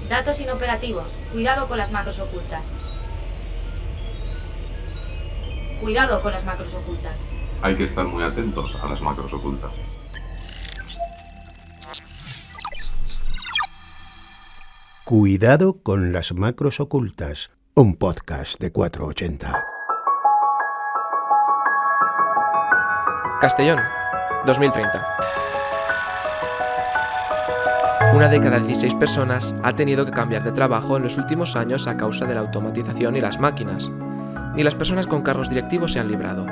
Datos inoperativos. Cuidado con las macros ocultas. Cuidado con las macros ocultas. Hay que estar muy atentos a las macros ocultas. Cuidado con las macros ocultas, un podcast de 480. Castellón, 2030. Una de cada 16 personas ha tenido que cambiar de trabajo en los últimos años a causa de la automatización y las máquinas. Ni las personas con cargos directivos se han librado.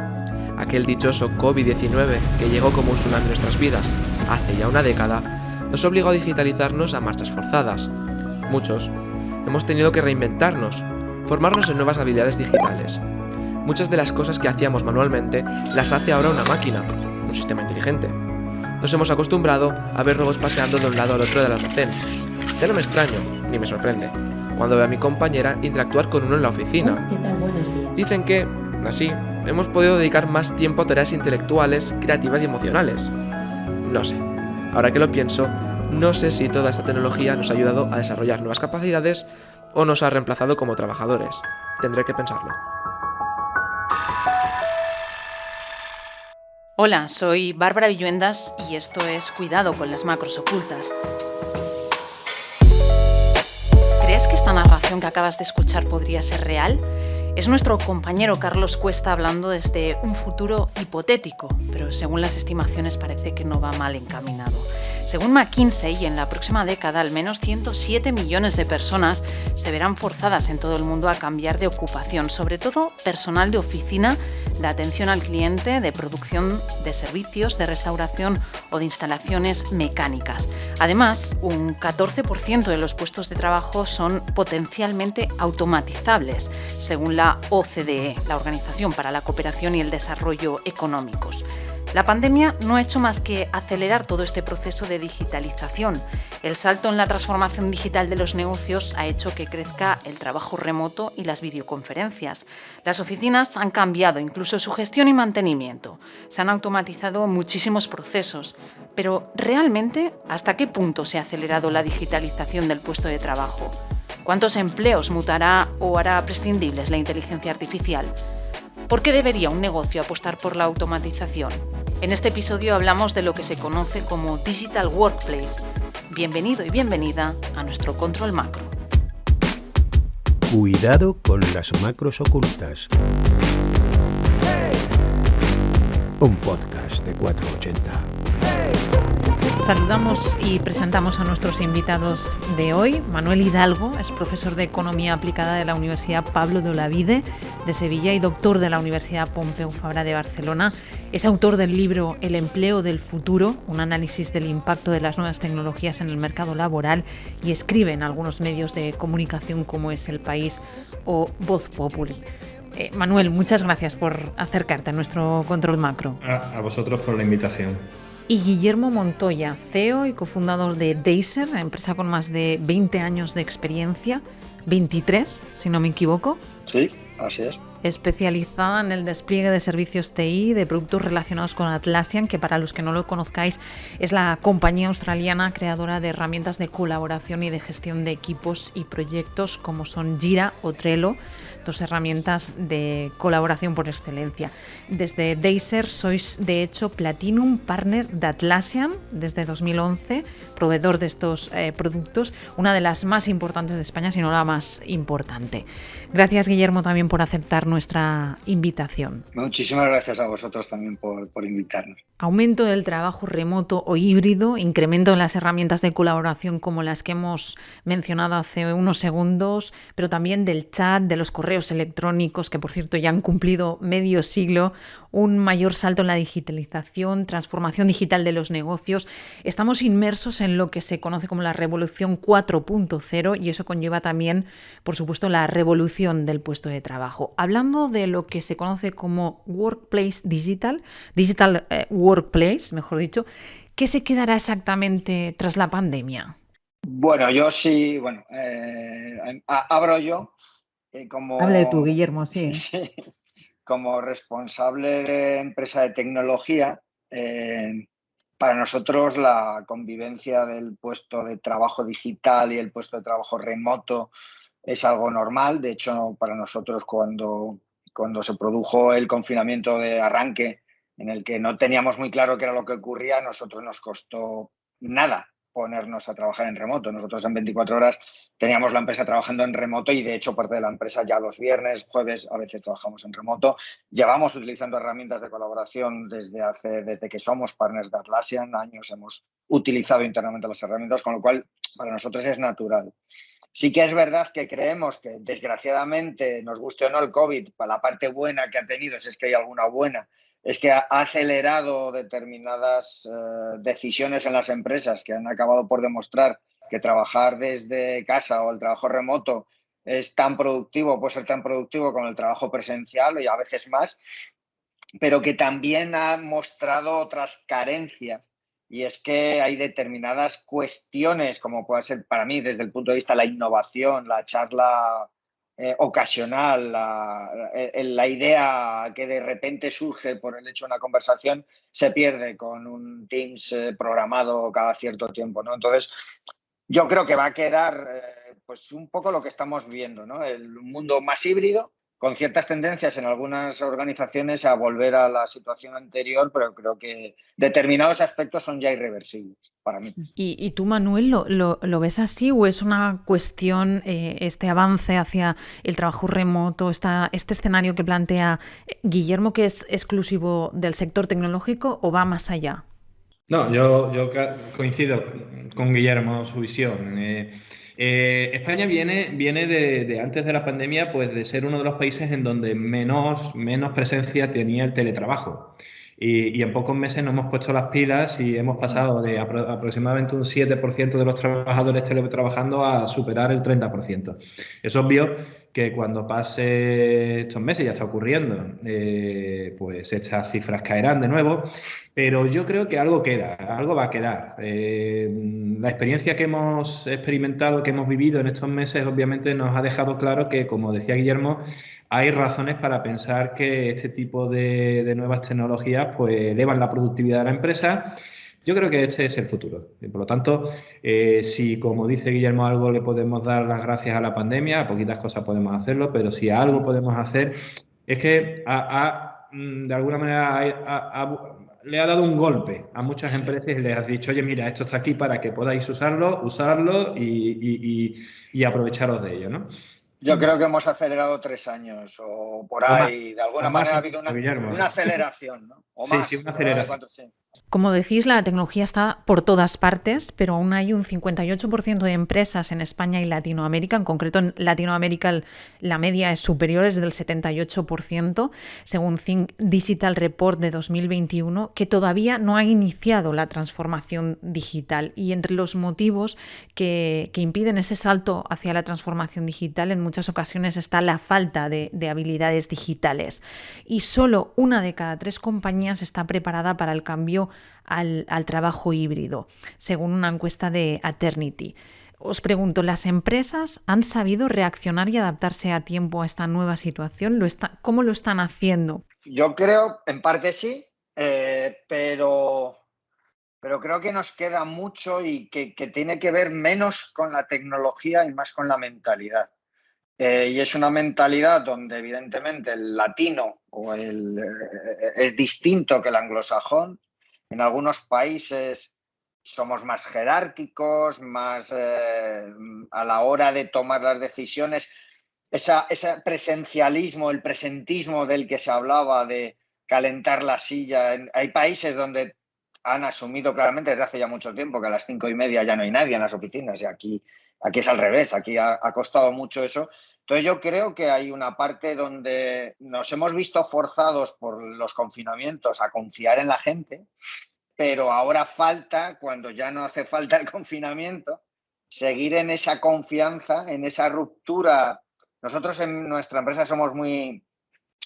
Aquel dichoso COVID-19 que llegó como un tsunami en nuestras vidas hace ya una década nos obligó a digitalizarnos a marchas forzadas. Muchos hemos tenido que reinventarnos, formarnos en nuevas habilidades digitales. Muchas de las cosas que hacíamos manualmente las hace ahora una máquina, un sistema inteligente. Nos hemos acostumbrado a ver robots paseando de un lado al otro del almacén. Ya no me extraño, ni me sorprende, cuando veo a mi compañera interactuar con uno en la oficina. ¿Qué tal? Buenos días. Dicen que, así, hemos podido dedicar más tiempo a tareas intelectuales, creativas y emocionales. No sé, ahora que lo pienso, no sé si toda esta tecnología nos ha ayudado a desarrollar nuevas capacidades o nos ha reemplazado como trabajadores. Tendré que pensarlo. Hola, soy Bárbara Villuendas y esto es Cuidado con las macros ocultas. ¿Crees que esta narración que acabas de escuchar podría ser real? Es nuestro compañero Carlos Cuesta hablando desde un futuro hipotético, pero según las estimaciones parece que no va mal encaminado. Según McKinsey, en la próxima década al menos 107 millones de personas se verán forzadas en todo el mundo a cambiar de ocupación, sobre todo personal de oficina, de atención al cliente, de producción de servicios, de restauración o de instalaciones mecánicas. Además, un 14% de los puestos de trabajo son potencialmente automatizables, según la OCDE, la Organización para la Cooperación y el Desarrollo Económicos. La pandemia no ha hecho más que acelerar todo este proceso de digitalización. El salto en la transformación digital de los negocios ha hecho que crezca el trabajo remoto y las videoconferencias. Las oficinas han cambiado incluso su gestión y mantenimiento. Se han automatizado muchísimos procesos. Pero, ¿realmente hasta qué punto se ha acelerado la digitalización del puesto de trabajo? ¿Cuántos empleos mutará o hará prescindibles la inteligencia artificial? ¿Por qué debería un negocio apostar por la automatización? En este episodio hablamos de lo que se conoce como Digital Workplace. Bienvenido y bienvenida a nuestro Control Macro. Cuidado con las macros ocultas, un podcast de 480. Saludamos y presentamos a nuestros invitados de hoy. Manuel Hidalgo es profesor de Economía Aplicada de la Universidad Pablo de Olavide de Sevilla y doctor de la Universidad Pompeu Fabra de Barcelona. Es autor del libro El empleo del futuro, un análisis del impacto de las nuevas tecnologías en el mercado laboral, y escribe en algunos medios de comunicación como es El País o Voz Populi. Manuel, muchas gracias por acercarte a nuestro Control Macro. A vosotros por la invitación. Y Guillermo Montoya, CEO y cofundador de Deiser, empresa con más de 20 años de experiencia, 23, si no me equivoco. Sí, así es. Especializada en el despliegue de servicios TI, de productos relacionados con Atlassian, que para los que no lo conozcáis es la compañía australiana creadora de herramientas de colaboración y de gestión de equipos y proyectos como son Jira o Trello, dos herramientas de colaboración por excelencia. Desde Deiser sois de hecho Platinum Partner de Atlassian desde 2011, proveedor de estos productos, una de las más importantes de España, si no la más importante. Gracias, Guillermo, también por aceptar nuestra invitación. Muchísimas gracias a vosotros también por invitarnos. Aumento del trabajo remoto o híbrido, incremento de las herramientas de colaboración como las que hemos mencionado hace unos segundos, pero también del chat, de los correos electrónicos, que por cierto ya han cumplido medio siglo, un mayor salto en la digitalización, transformación digital de los negocios. Estamos inmersos en lo que se conoce como la revolución 4.0 y eso conlleva también, por supuesto, la revolución del puesto de trabajo. Hablando de lo que se conoce como Workplace Digital Workplace, mejor dicho, ¿qué se quedará exactamente tras la pandemia? Bueno, yo sí, abro yo como... Hable tú, Guillermo, sí. Sí, como responsable de empresa de tecnología, para nosotros la convivencia del puesto de trabajo digital y el puesto de trabajo remoto es algo normal. De hecho, para nosotros cuando se produjo el confinamiento de arranque, en el que no teníamos muy claro qué era lo que ocurría, a nosotros nos costó nada ponernos a trabajar en remoto. Nosotros en 24 horas teníamos la empresa trabajando en remoto y de hecho parte de la empresa ya los viernes, jueves a veces trabajamos en remoto. Llevamos utilizando herramientas de colaboración desde que somos partners de Atlassian, años hemos utilizado internamente las herramientas, con lo cual para nosotros es natural. Sí que es verdad que creemos que desgraciadamente, nos guste o no el COVID, la parte buena que ha tenido, si es que hay alguna buena, es que ha acelerado determinadas decisiones en las empresas que han acabado por demostrar que trabajar desde casa o el trabajo remoto es tan productivo, puede ser tan productivo como el trabajo presencial y a veces más, pero que también ha mostrado otras carencias. Y es que hay determinadas cuestiones, como puede ser para mí desde el punto de vista de la innovación, la charla ocasional, la idea que de repente surge por el hecho de una conversación, se pierde con un Teams programado cada cierto tiempo, ¿no? Entonces, yo creo que va a quedar pues un poco lo que estamos viendo, ¿no? El mundo más híbrido, con ciertas tendencias en algunas organizaciones a volver a la situación anterior, pero creo que determinados aspectos son ya irreversibles para mí. ¿Y tú, Manuel, lo ves así o es una cuestión, este avance hacia el trabajo remoto, este escenario que plantea Guillermo, que es exclusivo del sector tecnológico o va más allá? No, yo coincido con Guillermo, su visión. España viene de antes de la pandemia, pues de ser uno de los países en donde menos presencia tenía el teletrabajo. Y en pocos meses nos hemos puesto las pilas y hemos pasado de aproximadamente un 7% de los trabajadores teletrabajando a superar el 30%. Es obvio que cuando pase estos meses, ya está ocurriendo, pues estas cifras caerán de nuevo, pero yo creo que algo queda, algo va a quedar. La experiencia que hemos experimentado, que hemos vivido en estos meses, obviamente nos ha dejado claro que, como decía Guillermo, hay razones para pensar que este tipo de nuevas tecnologías pues elevan la productividad de la empresa. Yo creo que este es el futuro. Y por lo tanto, si, como dice Guillermo, algo le podemos dar las gracias a la pandemia, a poquitas cosas podemos hacerlo, pero si algo podemos hacer es que de alguna manera le ha dado un golpe a muchas empresas y les ha dicho, oye, mira, esto está aquí para que podáis usarlo y aprovecharos de ello, ¿no? Yo creo que hemos acelerado 3 años o por ahí. De alguna manera ha habido una aceleración, ¿no? O más. Sí, una aceleración. Como decís, la tecnología está por todas partes, pero aún hay un 58% de empresas en España y Latinoamérica. En concreto, en Latinoamérica la media es superior, es del 78%, según Think Digital Report de 2021, que todavía no ha iniciado la transformación digital. Y entre los motivos que impiden ese salto hacia la transformación digital, en muchas ocasiones está la falta de habilidades digitales. Y solo 1 de cada 3 compañías está preparada para el cambio al trabajo híbrido, según una encuesta de Aternity. Os pregunto, ¿las empresas han sabido reaccionar y adaptarse a tiempo a esta nueva situación? ¿Cómo lo están haciendo? Yo creo, en parte sí, pero creo que nos queda mucho y que tiene que ver menos con la tecnología y más con la mentalidad. Y es una mentalidad donde evidentemente el latino es distinto que el anglosajón. En algunos países somos más jerárquicos, más a la hora de tomar las decisiones. Ese presencialismo, el presentismo del que se hablaba de calentar la silla. Hay países donde han asumido claramente desde hace ya mucho tiempo que a las 5:30 ya no hay nadie en las oficinas y aquí es al revés, aquí ha costado mucho eso. Entonces yo creo que hay una parte donde nos hemos visto forzados por los confinamientos a confiar en la gente, pero ahora falta, cuando ya no hace falta el confinamiento, seguir en esa confianza, en esa ruptura. Nosotros en nuestra empresa somos muy,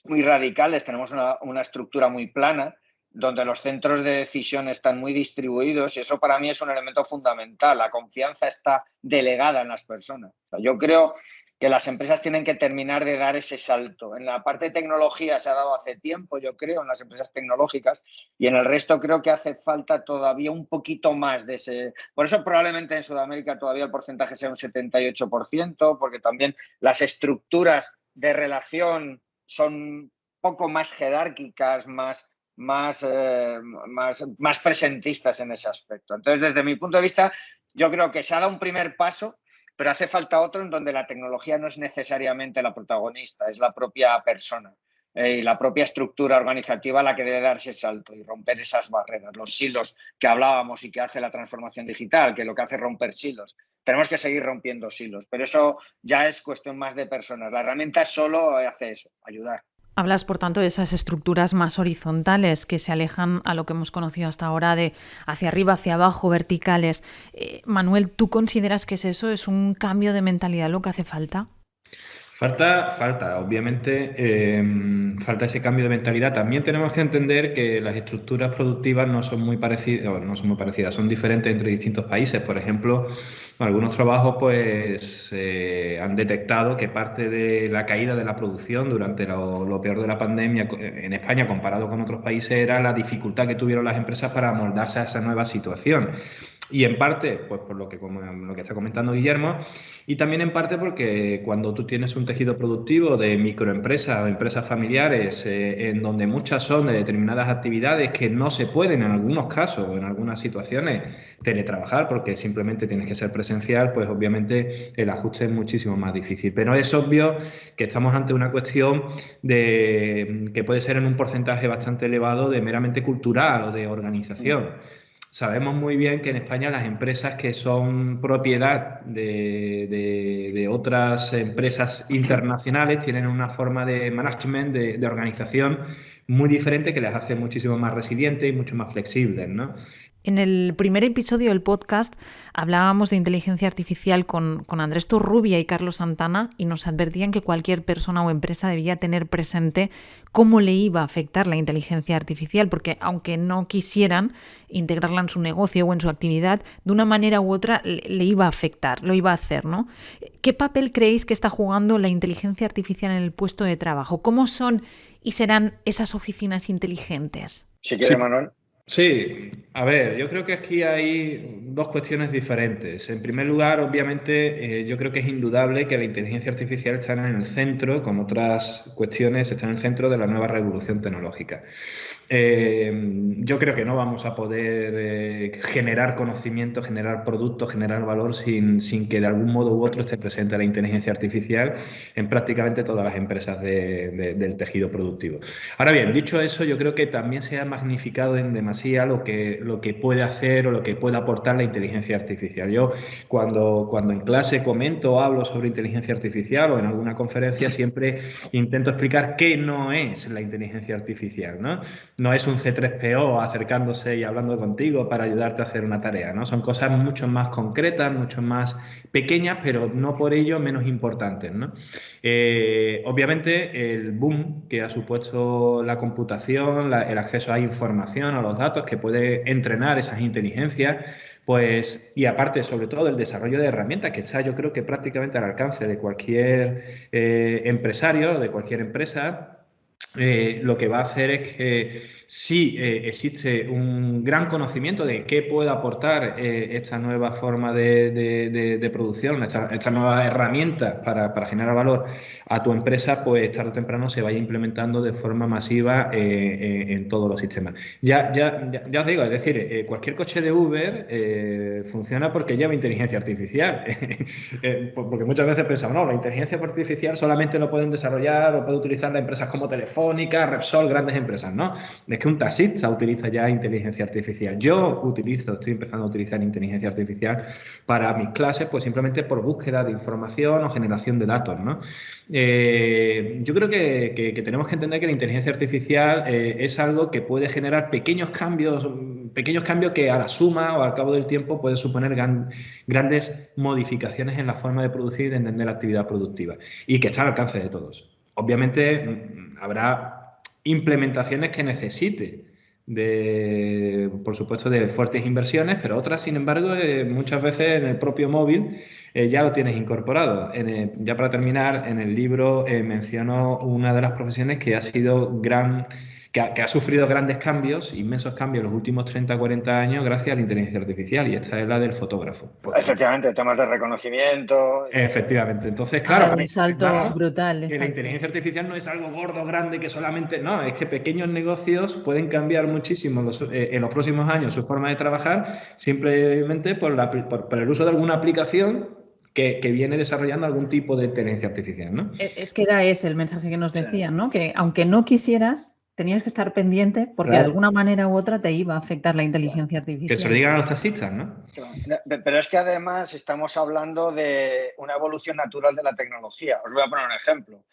muy radicales, tenemos una estructura muy plana, donde los centros de decisión están muy distribuidos y eso para mí es un elemento fundamental. La confianza está delegada en las personas. O sea, yo creo que las empresas tienen que terminar de dar ese salto. En la parte de tecnología se ha dado hace tiempo, yo creo, en las empresas tecnológicas, y en el resto creo que hace falta todavía un poquito más de ese. Por eso probablemente en Sudamérica todavía el porcentaje sea un 78%, porque también las estructuras de relación son poco más jerárquicas, más presentistas en ese aspecto. Entonces, desde mi punto de vista, yo creo que se ha dado un primer paso, pero hace falta otro en donde la tecnología no es necesariamente la protagonista, es la propia persona y la propia estructura organizativa la que debe darse ese salto y romper esas barreras, los silos que hablábamos y que hace la transformación digital, que lo que hace es romper silos. Tenemos que seguir rompiendo silos, pero eso ya es cuestión más de personas. La herramienta solo hace eso, ayudar. Hablas, por tanto, de esas estructuras más horizontales que se alejan a lo que hemos conocido hasta ahora de hacia arriba, hacia abajo, verticales. Manuel, ¿tú consideras que es eso? ¿Es un cambio de mentalidad lo que hace falta? Falta, obviamente, falta ese cambio de mentalidad. También tenemos que entender que las estructuras productivas no son muy parecidas, son diferentes entre distintos países. Por ejemplo, algunos trabajos pues han detectado que parte de la caída de la producción durante lo peor de la pandemia en España comparado con otros países era la dificultad que tuvieron las empresas para amoldarse a esa nueva situación. Y en parte, pues por lo que está comentando Guillermo, y también en parte porque cuando tú tienes un tejido productivo de microempresas o empresas familiares en donde muchas son de determinadas actividades que no se pueden en algunos casos o en algunas situaciones teletrabajar porque simplemente tienes que ser presencial, pues obviamente el ajuste es muchísimo más difícil. Pero es obvio que estamos ante una cuestión que puede ser en un porcentaje bastante elevado de meramente cultural o de organización. Sabemos muy bien que en España las empresas que son propiedad de otras empresas internacionales tienen una forma de management, de organización muy diferente que les hace muchísimo más resilientes y mucho más flexibles, ¿no? En el primer episodio del podcast hablábamos de inteligencia artificial con Andrés Torrubia y Carlos Santana y nos advertían que cualquier persona o empresa debía tener presente cómo le iba a afectar la inteligencia artificial, porque aunque no quisieran integrarla en su negocio o en su actividad, de una manera u otra le iba a afectar, lo iba a hacer, ¿no? ¿Qué papel creéis que está jugando la inteligencia artificial en el puesto de trabajo? ¿Cómo son y serán esas oficinas inteligentes? Si quiere, Manuel. Sí, a ver, yo creo que aquí hay dos cuestiones diferentes. En primer lugar, obviamente, yo creo que es indudable que la inteligencia artificial está en el centro, como otras cuestiones, está en el centro de la nueva revolución tecnológica. Yo creo que no vamos a poder generar conocimiento, generar productos, generar valor sin que de algún modo u otro esté presente la inteligencia artificial en prácticamente todas las empresas del tejido productivo. Ahora bien, dicho eso, yo creo que también se ha magnificado en demasía lo que puede hacer o lo que puede aportar la inteligencia artificial. Yo cuando en clase comento o hablo sobre inteligencia artificial o en alguna conferencia siempre intento explicar qué no es la inteligencia artificial, ¿no? No es un C3PO acercándose y hablando contigo para ayudarte a hacer una tarea, ¿no? Son cosas mucho más concretas, mucho más pequeñas, pero no por ello menos importantes, ¿no? Obviamente el boom que ha supuesto la computación, el acceso a información, a los datos que puede entrenar esas inteligencias, pues, y aparte sobre todo el desarrollo de herramientas que está yo creo que prácticamente al alcance de cualquier empresario, de cualquier empresa. Lo que va a hacer es que sí existe un gran conocimiento de qué puede aportar esta nueva forma de producción, esta nueva herramienta para generar valor a tu empresa, pues tarde o temprano se vaya implementando de forma masiva en todos los sistemas. Ya os digo, es decir, cualquier coche de Uber funciona porque lleva inteligencia artificial. Porque muchas veces pensamos, no, la inteligencia artificial solamente lo pueden desarrollar o puede utilizar las empresas como Telefónica, Repsol, grandes empresas, ¿no? Es que un taxista utiliza ya inteligencia artificial. Yo estoy empezando a utilizar inteligencia artificial para mis clases, pues simplemente por búsqueda de información o generación de datos, ¿no? Yo creo que tenemos que entender que la inteligencia artificial es algo que puede generar pequeños cambios que a la suma o al cabo del tiempo pueden suponer grandes modificaciones en la forma de producir y de entender la actividad productiva y que está al alcance de todos. Obviamente habrá implementaciones que necesite por supuesto, de fuertes inversiones, pero otras, sin embargo, muchas veces en el propio móvil ya lo tienes incorporado. Ya para terminar, en el libro menciono una de las profesiones que ha sido que ha sufrido grandes cambios, inmensos cambios en los últimos 30, 40 años gracias a la inteligencia artificial, y esta es la del fotógrafo. Efectivamente, temas de reconocimiento. Efectivamente. Entonces, claro, un salto brutal. que la inteligencia artificial no es algo gordo, grande, que solamente... No, es que pequeños negocios pueden cambiar muchísimo en los próximos años su forma de trabajar simplemente por el uso de alguna aplicación que viene desarrollando algún tipo de inteligencia artificial, ¿no? Es que era ese el mensaje que nos decían, ¿no? Que aunque no quisieras, tenías que estar pendiente porque Claro. de alguna manera u otra te iba a afectar la inteligencia artificial. Que se lo digan a los taxistas, ¿no? Pero es que además estamos hablando de una evolución natural de la tecnología. Os voy a poner un ejemplo.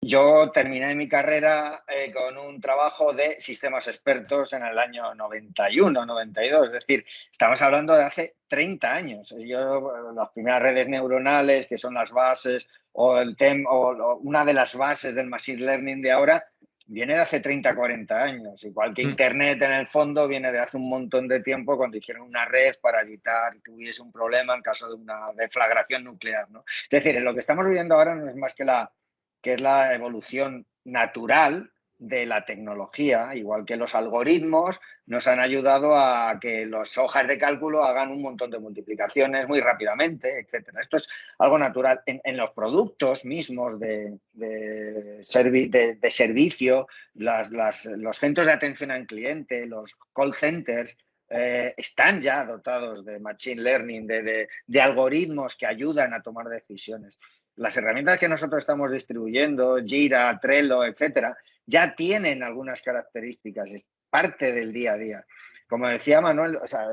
Yo terminé mi carrera con un trabajo de sistemas expertos en el año 91, 92. Es decir, estamos hablando de hace 30 años. Las primeras redes neuronales, que son las bases, o una de las bases del machine learning de ahora, viene de hace 30, 40 años. Igual que Internet, en el fondo, viene de hace un montón de tiempo, cuando hicieron una red para evitar que hubiese un problema en caso de una deflagración nuclear, ¿no? Es decir, lo que estamos viviendo ahora no es más que es la evolución natural de la tecnología, igual que los algoritmos nos han ayudado a que las hojas de cálculo hagan un montón de multiplicaciones muy rápidamente, etcétera. Esto es algo natural. En los productos mismos de servicio, los centros de atención al cliente, los call centers, están ya dotados de machine learning, de algoritmos que ayudan a tomar decisiones. Las herramientas que nosotros estamos distribuyendo, Jira, Trello, etcétera, ya tienen algunas características, es parte del día a día. Como decía Manuel, o sea,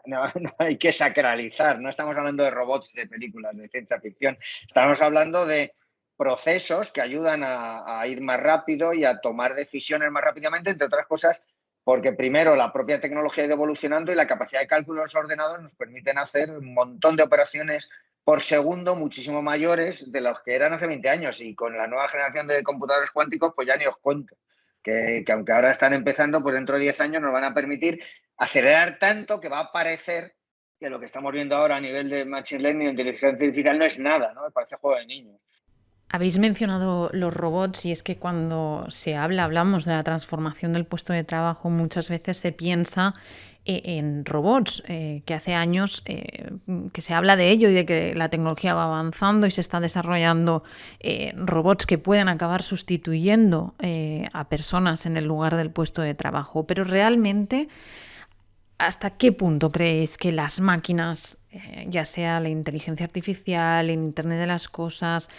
no hay que sacralizar, no estamos hablando de robots de películas de ciencia ficción, estamos hablando de procesos que ayudan a ir más rápido y a tomar decisiones más rápidamente, entre otras cosas, porque primero la propia tecnología ha ido evolucionando y la capacidad de cálculo de los ordenadores nos permiten hacer un montón de operaciones por segundo muchísimo mayores de los que eran hace 20 años, y con la nueva generación de computadores cuánticos pues ya ni os cuento, que aunque ahora están empezando, pues dentro de 10 años nos van a permitir acelerar tanto que va a parecer que lo que estamos viendo ahora a nivel de machine learning o inteligencia artificial no es nada, ¿no? Me parece juego de niños. Habéis mencionado los robots, y es que cuando hablamos de la transformación del puesto de trabajo, muchas veces se piensa en robots, que hace años que se habla de ello y de que la tecnología va avanzando y se está desarrollando robots que pueden acabar sustituyendo a personas en el lugar del puesto de trabajo. Pero realmente, ¿hasta qué punto creéis que las máquinas, ya sea la inteligencia artificial, el Internet de las cosas,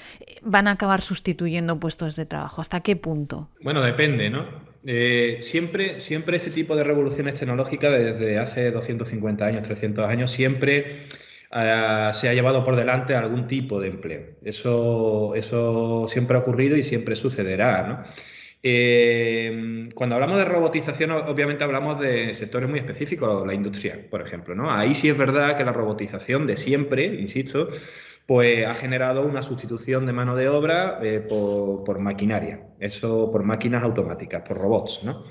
van a acabar sustituyendo puestos de trabajo? ¿Hasta qué punto? Bueno, depende, ¿no? Siempre este tipo de revoluciones tecnológicas, desde hace 250 años, 300 años, siempre se ha llevado por delante algún tipo de empleo. Eso siempre ha ocurrido y siempre sucederá, ¿no? Cuando hablamos de robotización, obviamente hablamos de sectores muy específicos, la industria, por ejemplo, ¿no? Ahí sí es verdad que la robotización de siempre, insisto, pues ha generado una sustitución de mano de obra por maquinaria, por máquinas automáticas, por robots, ¿no?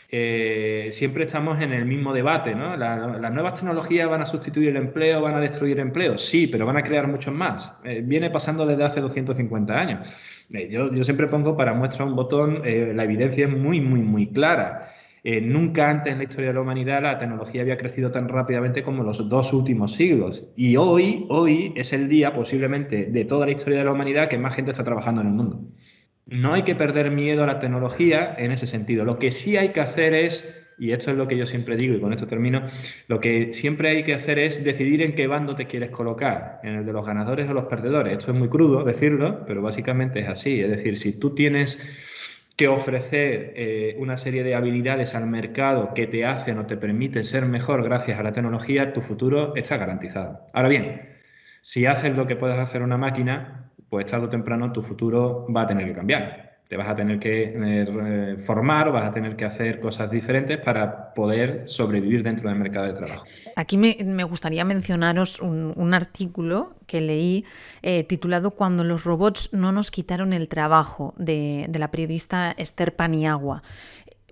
Siempre estamos en el mismo debate, ¿no? ¿Las nuevas tecnologías van a sustituir el empleo, van a destruir empleo? Sí, pero van a crear muchos más. Viene pasando desde hace 250 años. Yo siempre pongo para muestra un botón, la evidencia es muy, muy, muy clara. Nunca antes en la historia de la humanidad la tecnología había crecido tan rápidamente como los 2 últimos siglos. Y hoy es el día, posiblemente, de toda la historia de la humanidad que más gente está trabajando en el mundo. No hay que perder miedo a la tecnología en ese sentido. Lo que sí hay que hacer es, y esto es lo que yo siempre digo y con esto termino, lo que siempre hay que hacer es decidir en qué bando te quieres colocar, en el de los ganadores o los perdedores. Esto es muy crudo decirlo, pero básicamente es así. Es decir, si tú tienes que ofrecer una serie de habilidades al mercado que te hacen o te permiten ser mejor gracias a la tecnología, tu futuro está garantizado. Ahora bien, si haces lo que puedes hacer una máquina, pues tarde o temprano tu futuro va a tener que cambiar. Te vas a tener que formar, vas a tener que hacer cosas diferentes para poder sobrevivir dentro del mercado de trabajo. Aquí me gustaría mencionaros un artículo que leí titulado "Cuando los robots no nos quitaron el trabajo", de la periodista Esther Paniagua.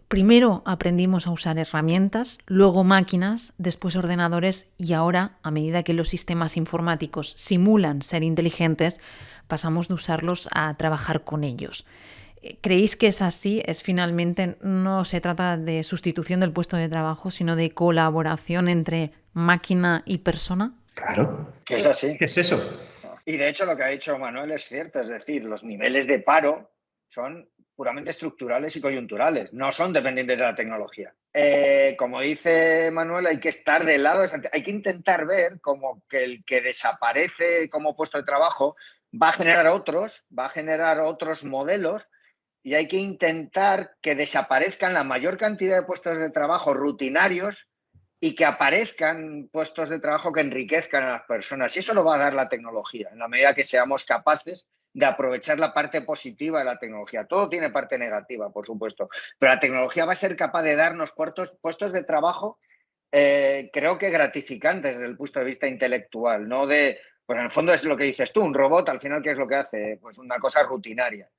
Primero aprendimos a usar herramientas, luego máquinas, después ordenadores y ahora, a medida que los sistemas informáticos simulan ser inteligentes, pasamos de usarlos a trabajar con ellos. ¿Creéis que es así? Finalmente no se trata de sustitución del puesto de trabajo, sino de colaboración entre máquina y persona? Claro. Que es así. ¿Qué es eso? Y de hecho lo que ha dicho Manuel es cierto, es decir, los niveles de paro son puramente estructurales y coyunturales, no son dependientes de la tecnología. Como dice Manuel, hay que estar del lado, hay que intentar ver como que el que desaparece como puesto de trabajo va a generar otros modelos y hay que intentar que desaparezcan la mayor cantidad de puestos de trabajo rutinarios y que aparezcan puestos de trabajo que enriquezcan a las personas. Y eso lo va a dar la tecnología, en la medida que seamos capaces de aprovechar la parte positiva de la tecnología. Todo tiene parte negativa, por supuesto, pero la tecnología va a ser capaz de darnos puestos de trabajo, creo que gratificantes desde el punto de vista intelectual, no de, pues en el fondo es lo que dices tú, un robot al final, ¿qué es lo que hace? Pues una cosa rutinaria.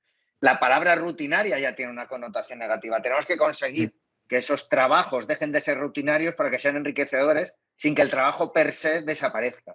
La palabra rutinaria ya tiene una connotación negativa. Tenemos que conseguir que esos trabajos dejen de ser rutinarios para que sean enriquecedores sin que el trabajo per se desaparezca.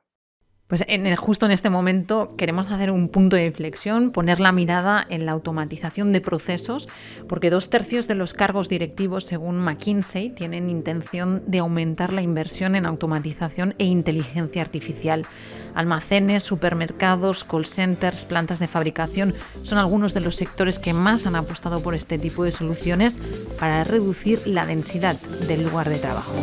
Pues justo en este momento queremos hacer un punto de inflexión, poner la mirada en la automatización de procesos, porque 2/3 de los cargos directivos, según McKinsey, tienen intención de aumentar la inversión en automatización e inteligencia artificial. Almacenes, supermercados, call centers, plantas de fabricación son algunos de los sectores que más han apostado por este tipo de soluciones para reducir la densidad del lugar de trabajo.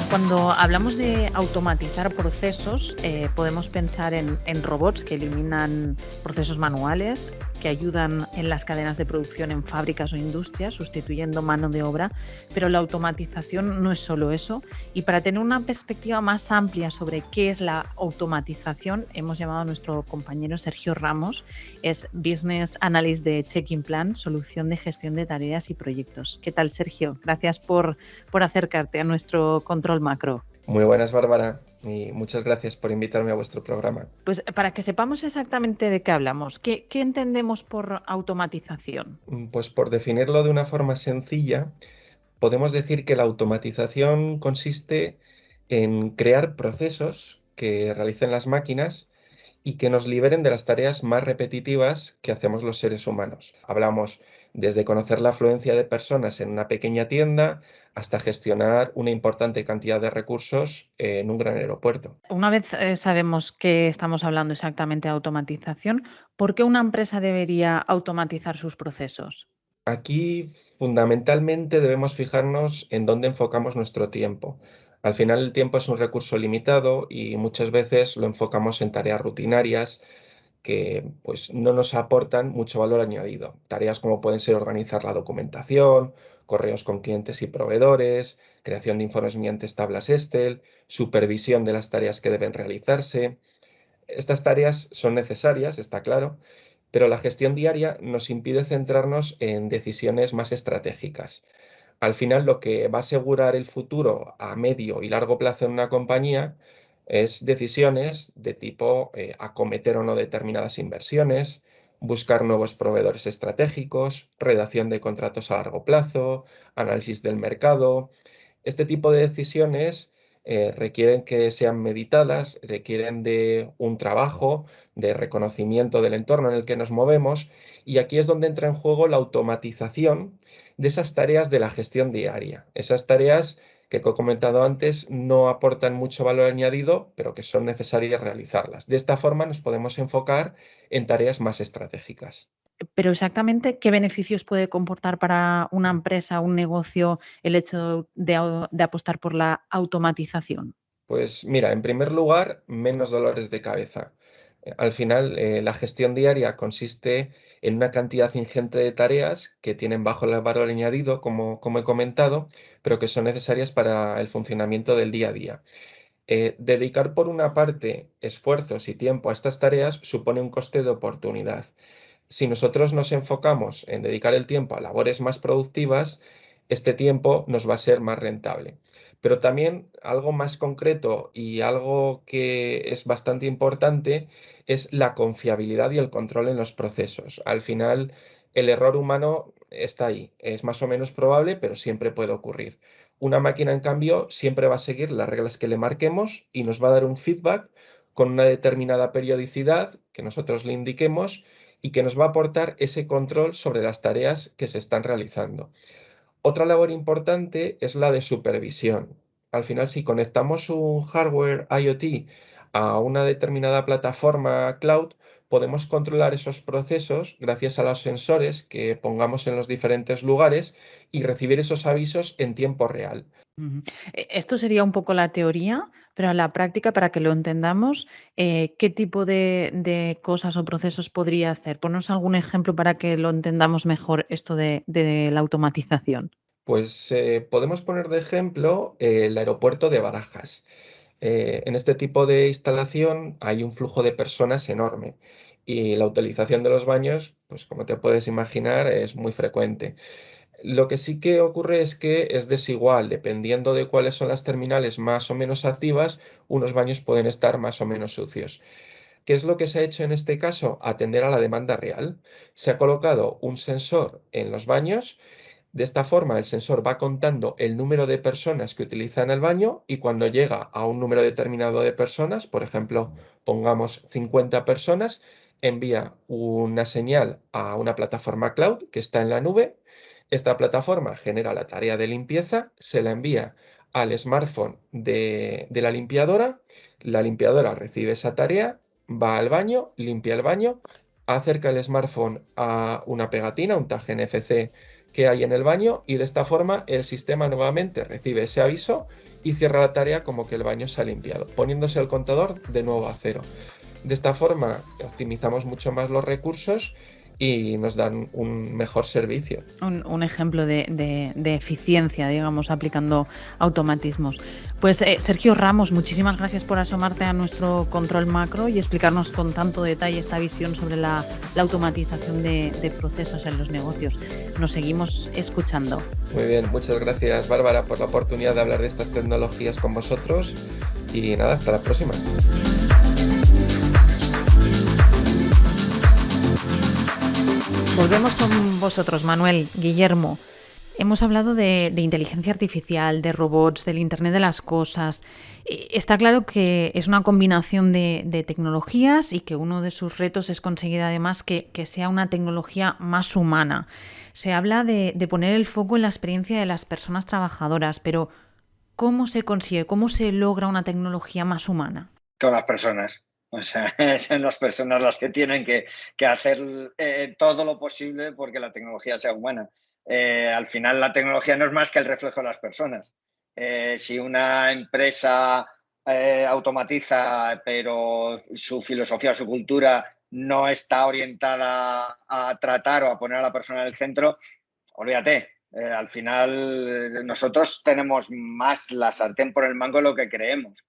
Cuando hablamos de automatizar procesos, podemos pensar en robots que eliminan procesos manuales, que ayudan en las cadenas de producción en fábricas o industrias, sustituyendo mano de obra, pero la automatización no es solo eso. Y para tener una perspectiva más amplia sobre qué es la automatización, hemos llamado a nuestro compañero Sergio Ramos, es Business Analyst de Checking Plan, solución de gestión de tareas y proyectos. ¿Qué tal, Sergio? Gracias por acercarte a nuestro control macro. Muy buenas, Bárbara, y muchas gracias por invitarme a vuestro programa. Pues para que sepamos exactamente de qué hablamos, ¿qué entendemos por automatización? Pues por definirlo de una forma sencilla, podemos decir que la automatización consiste en crear procesos que realicen las máquinas y que nos liberen de las tareas más repetitivas que hacemos los seres humanos. Hablamos desde conocer la afluencia de personas en una pequeña tienda hasta gestionar una importante cantidad de recursos en un gran aeropuerto. Una vez sabemos que estamos hablando exactamente de automatización, ¿por qué una empresa debería automatizar sus procesos? Aquí fundamentalmente debemos fijarnos en dónde enfocamos nuestro tiempo. Al final el tiempo es un recurso limitado y muchas veces lo enfocamos en tareas rutinarias que pues, no nos aportan mucho valor añadido. Tareas como pueden ser organizar la documentación, correos con clientes y proveedores, creación de informes mediante tablas Excel, supervisión de las tareas que deben realizarse. Estas tareas son necesarias, está claro, pero la gestión diaria nos impide centrarnos en decisiones más estratégicas. Al final, lo que va a asegurar el futuro a medio y largo plazo en una compañía es decisiones de tipo acometer o no determinadas inversiones, buscar nuevos proveedores estratégicos, redacción de contratos a largo plazo, análisis del mercado. Este tipo de decisiones requieren que sean meditadas, requieren de un trabajo, de reconocimiento del entorno en el que nos movemos, y aquí es donde entra en juego la automatización de esas tareas de la gestión diaria, esas tareas que, como he comentado antes, no aportan mucho valor añadido, pero que son necesarias realizarlas. De esta forma nos podemos enfocar en tareas más estratégicas. Pero exactamente, ¿qué beneficios puede comportar para una empresa, un negocio, el hecho de apostar por la automatización? Pues mira, en primer lugar, menos dolores de cabeza. Al final, la gestión diaria consiste en una cantidad ingente de tareas que tienen bajo el valor añadido, como he comentado, pero que son necesarias para el funcionamiento del día a día. Dedicar por una parte esfuerzos y tiempo a estas tareas supone un coste de oportunidad. Si nosotros nos enfocamos en dedicar el tiempo a labores más productivas, este tiempo nos va a ser más rentable. Pero también algo más concreto y algo que es bastante importante es la confiabilidad y el control en los procesos. Al final, el error humano está ahí, es más o menos probable, pero siempre puede ocurrir. Una máquina, en cambio, siempre va a seguir las reglas que le marquemos y nos va a dar un feedback con una determinada periodicidad que nosotros le indiquemos y que nos va a aportar ese control sobre las tareas que se están realizando. Otra labor importante es la de supervisión. Al final, si conectamos un hardware IoT a una determinada plataforma cloud, podemos controlar esos procesos gracias a los sensores que pongamos en los diferentes lugares y recibir esos avisos en tiempo real. Esto sería un poco la teoría, pero a la práctica, para que lo entendamos, ¿qué tipo de cosas o procesos podría hacer? Ponnos algún ejemplo para que lo entendamos mejor esto de la automatización. Pues podemos poner de ejemplo el aeropuerto de Barajas. En este tipo de instalación hay un flujo de personas enorme y la utilización de los baños, pues como te puedes imaginar, es muy frecuente. Lo que sí que ocurre es que es desigual, dependiendo de cuáles son las terminales más o menos activas, unos baños pueden estar más o menos sucios. ¿Qué es lo que se ha hecho en este caso? Atender a la demanda real. Se ha colocado un sensor en los baños. De esta forma, el sensor va contando el número de personas que utilizan el baño y cuando llega a un número determinado de personas, por ejemplo, pongamos 50 personas, envía una señal a una plataforma cloud que está en la nube. Esta plataforma genera la tarea de limpieza, se la envía al smartphone de la limpiadora recibe esa tarea, va al baño, limpia el baño, acerca el smartphone a una pegatina, un tag NFC que hay en el baño y de esta forma el sistema nuevamente recibe ese aviso y cierra la tarea como que el baño se ha limpiado, poniéndose el contador de nuevo a cero. De esta forma optimizamos mucho más los recursos y nos dan un mejor servicio. Un ejemplo de eficiencia, digamos, aplicando automatismos. Pues Sergio Ramos, muchísimas gracias por asomarte a nuestro control macro y explicarnos con tanto detalle esta visión sobre la automatización de procesos en los negocios. Nos seguimos escuchando. Muy bien, muchas gracias Bárbara por la oportunidad de hablar de estas tecnologías con vosotros y nada, hasta la próxima. Volvemos con vosotros, Manuel, Guillermo. Hemos hablado de inteligencia artificial, de robots, del Internet de las cosas. Está claro que es una combinación de tecnologías y que uno de sus retos es conseguir además que sea una tecnología más humana. Se habla de poner el foco en la experiencia de las personas trabajadoras, pero ¿cómo se consigue? ¿Cómo se logra una tecnología más humana? Con las personas. O sea, son las personas las que tienen que hacer todo lo posible porque la tecnología sea humana. Al final la tecnología no es más que el reflejo de las personas. Si una empresa automatiza, pero su filosofía o su cultura no está orientada a tratar o a poner a la persona en el centro, olvídate. Al final nosotros tenemos más la sartén por el mango de lo que creemos.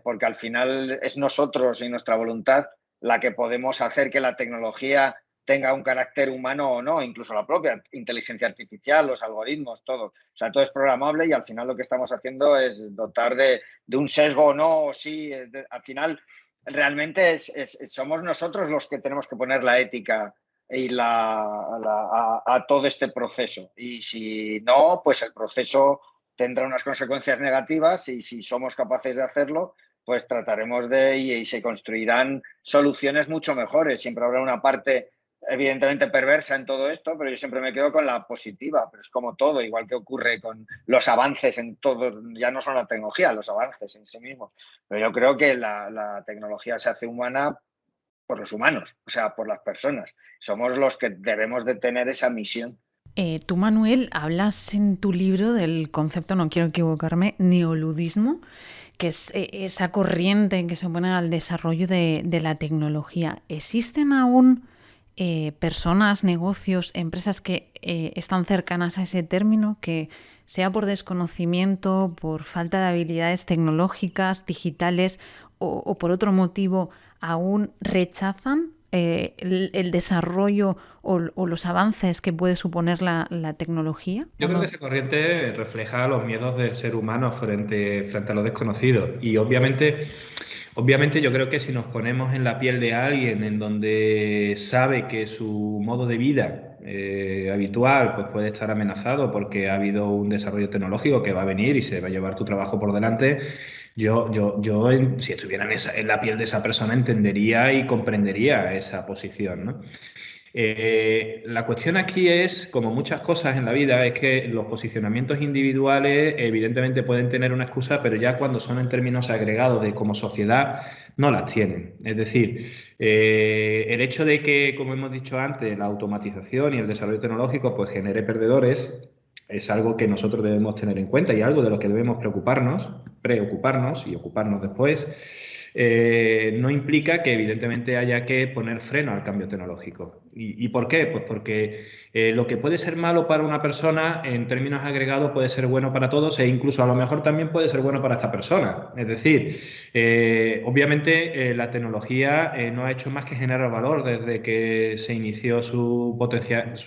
Porque al final es nosotros y nuestra voluntad la que podemos hacer que la tecnología tenga un carácter humano o no, incluso la propia inteligencia artificial, los algoritmos, todo. O sea, todo es programable y al final lo que estamos haciendo es dotar de un sesgo o no, o sí. Al final realmente somos nosotros los que tenemos que poner la ética y a todo este proceso. Y si no, pues el proceso tendrá unas consecuencias negativas y si somos capaces de hacerlo, pues trataremos y se construirán soluciones mucho mejores. Siempre habrá una parte evidentemente perversa en todo esto, pero yo siempre me quedo con la positiva, pero es como todo, igual que ocurre con los avances en todo, ya no son la tecnología, los avances en sí mismos. Pero yo creo que la tecnología se hace humana por los humanos, o sea, por las personas. Somos los que debemos de tener esa misión. Tú, Manuel, hablas en tu libro del concepto, no quiero equivocarme, neoludismo, que es esa corriente que se opone al desarrollo de la tecnología. ¿Existen aún personas, negocios, empresas que están cercanas a ese término, que sea por desconocimiento, por falta de habilidades tecnológicas, digitales o por otro motivo, aún rechazan el desarrollo o los avances que puede suponer la tecnología? Yo creo que esa corriente refleja los miedos del ser humano frente a lo desconocido. Y obviamente yo creo que si nos ponemos en la piel de alguien en donde sabe que su modo de vida habitual pues puede estar amenazado porque ha habido un desarrollo tecnológico que va a venir y se va a llevar tu trabajo por delante, si estuviera en la piel de esa persona entendería y comprendería esa posición, ¿no? La cuestión aquí es, como muchas cosas en la vida, es que los posicionamientos individuales evidentemente pueden tener una excusa, pero ya cuando son en términos agregados de como sociedad no las tienen. Es decir, el hecho de que, como hemos dicho antes, la automatización y el desarrollo tecnológico pues genere perdedores es algo que nosotros debemos tener en cuenta y algo de lo que debemos preocuparnos y ocuparnos después. No implica que evidentemente haya que poner freno al cambio tecnológico. ¿Y por qué? Pues porque lo que puede ser malo para una persona en términos agregados puede ser bueno para todos e incluso a lo mejor también puede ser bueno para esta persona. Es decir, obviamente la tecnología no ha hecho más que generar valor desde que se inició su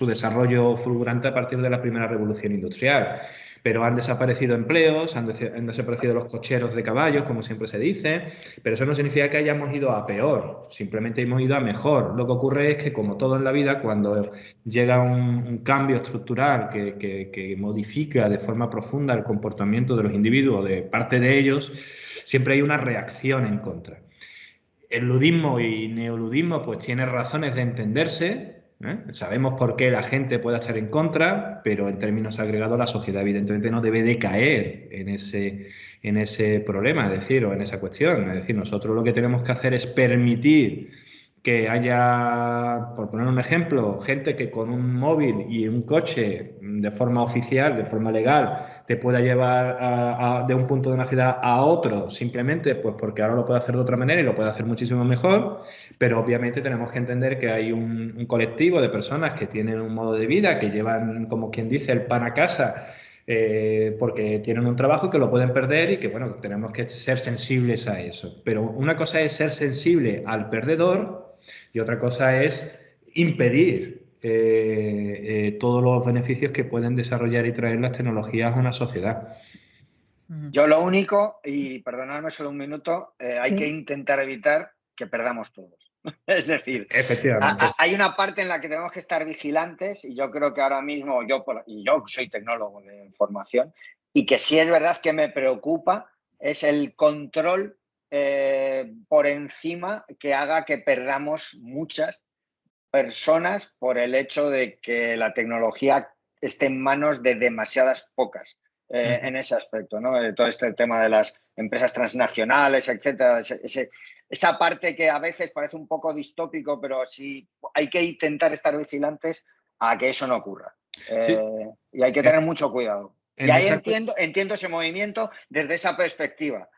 desarrollo fulgurante a partir de la primera revolución industrial. Pero han desaparecido empleos, han desaparecido los cocheros de caballos, como siempre se dice, pero eso no significa que hayamos ido a peor, simplemente hemos ido a mejor. Lo que ocurre es que, como todo en la vida, cuando llega un cambio estructural que modifica de forma profunda el comportamiento de los individuos, de parte de ellos, siempre hay una reacción en contra. El ludismo y neoludismo pues tienen razones de entenderse. Sabemos por qué la gente puede estar en contra, pero en términos agregados la sociedad evidentemente no debe de caer en ese problema, es decir, o en esa cuestión. Es decir, nosotros lo que tenemos que hacer es permitir que haya, por poner un ejemplo, gente que con un móvil y un coche de forma oficial, de forma legal, te pueda llevar de un punto de una ciudad a otro, simplemente pues porque ahora lo puede hacer de otra manera y lo puede hacer muchísimo mejor, pero obviamente tenemos que entender que hay un colectivo de personas que tienen un modo de vida, que llevan, como quien dice, el pan a casa, porque tienen un trabajo que lo pueden perder y que, bueno, tenemos que ser sensibles a eso. Pero una cosa es ser sensible al perdedor y otra cosa es impedir todos los beneficios que pueden desarrollar y traer las tecnologías a una sociedad. Yo lo único, y perdonadme solo un minuto, hay que intentar evitar que perdamos todos. Es decir, efectivamente, hay una parte en la que tenemos que estar vigilantes y yo creo que ahora mismo, yo soy tecnólogo de formación y que sí es verdad que me preocupa es el control por encima que haga que perdamos muchas personas por el hecho de que la tecnología esté en manos de demasiadas pocas en ese aspecto, ¿no? Todo este tema de las empresas transnacionales, etcétera, esa parte que a veces parece un poco distópico, pero sí hay que intentar estar vigilantes a que eso no ocurra. Y hay que tener mucho cuidado. Y ahí entiendo ese movimiento desde esa perspectiva.